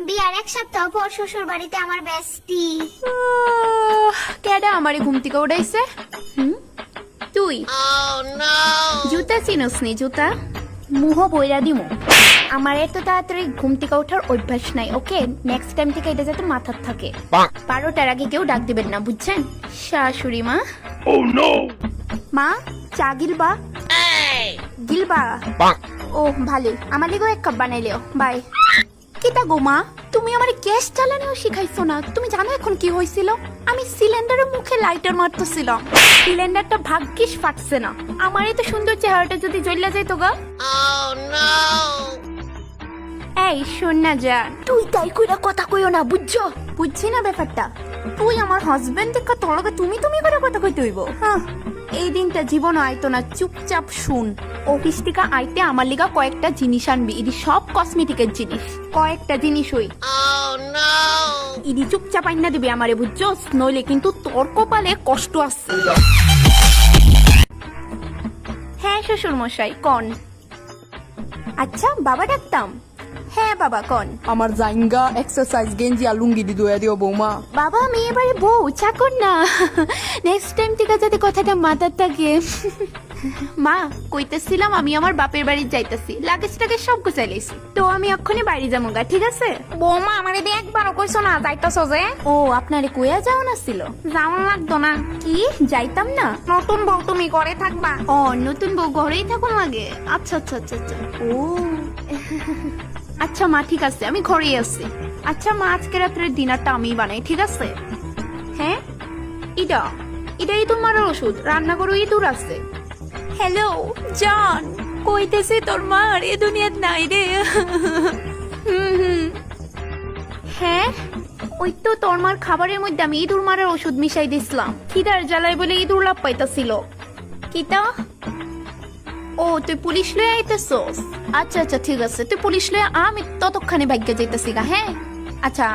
বিয়ার এক সপ্তাহ পর শ্বশুর বাড়িতে আমার বেস্টি। কেডা আমারে ঘুম থেকে উঠাইছে? তুই জুতা চিনস নি? জুতা মুহ বইরা দিমু। আমার এত তাড়াতাড়ি ঘুম থেকে ওঠার অভ্যাস নাই, ওকে? নেক্সট টাইম থেকে এটা যাতে মাথার থাকে। 12টার আগে কেউ ডাক দিবেন না, বুঝছেন? শাশুড়ি মা। মা চা গিলবা? গিলবা? ও ভালোই, আমার লিগেও এক কাপ বানাইলেও। বাই। কিতা গো মা, তুমি আমার গ্যাস চালানোও শিখাইছো না? তুমি জানো এখন কি হয়েছিল? আমি সিলিন্ডারের মুখে লাইটার মারতেছিলাম, সিলিন্ডারটা ভাগ্যিস ফাটছে না। আমার এত সুন্দর চেহারাটা যদি জ্বলে যেত গা। এই শোন না যা, তুই তাই কইরা কথা কইও না, বুঝছো? বুঝছি না ব্যাপারটা। তুই আমার হাজবেন্ড দেখা তোর লগে তুমি তুমি করে কথা কইতে হইব? হ্যাঁ, এই দিনটা জীবন আইতো না। চুপচাপ শুন, অফিস থেকে আইতে আমার লিগা কয়েকটা জিনিস আনবি। ইদি সব কসমেটিকের জিনিস, কয়েকটা জিনিস হই। ইদি চুপচাপ আইনা দিবি আমারে, বুঝছো? নইলে কিন্তু তোর কপালে কষ্ট আছে। হ্যাঁ শ্বশুর মশাই কন। আচ্ছা বাবা ডাকতাম? হ্যাঁ বাবা কন। আমার জাইঙ্গা এক্সারসাইজ গেঞ্জি আর লুঙ্গি দি দয়া দিও বৌমা। বাবা আমি এবারে বউ চাকর না, নেক্সট টাইম থেকে যাতে কথাটা মাথার থাকে। মা কইতেছিলাম আমি আমার বাপের বাড়ি যাইতেছি, লাগেজ টাকে সব গুছাই লইছি, তো আমি এক্ষুনি বাড়ি যাবো গা, ঠিক আছে? বৌমা আমারে দিয়ে একবারও কইছো না যাইতাছো যে? ও আপনারে কইয়া যাও না ছিল? যাওন লাগতো না। কি যাইতাম না? নতুন বউ তুমি ঘরে থাকবা। ও নতুন বউ ঘরেই থাকুন লাগে? আচ্ছা আচ্ছা আচ্ছা আচ্ছা। ও আচ্ছা মা ঠিক আছে, আমি ঘরেই আছি। আচ্ছা মা আজকে রাত্রের ডিনারটা আমি বানাই, ঠিক আছে? হ্যাঁ এটাই তোমার ওষুধ, রান্না করো, ইঁদুর আছে। হ্যালো জান, কইতেছে তোর মার এ দুনিয়াত নাই রে। হ্যাঁ ওই তো তোর মার খাবারের মধ্যে আমি ইঁদুর মারার ওষুধ মিশাই দিছিলাম, খিদার জ্বালায় বলে ইঁদুর লাভ পাইতাছিল। কিতা? ও তুই পুলিশ লয়ে আইতেছস? আচ্ছা আচ্ছা ঠিক আছে, তুই পুলিশ লয়ে আমি ততক্ষণে ভাগ্য যাইতেছি গা। হ্যাঁ আচ্ছা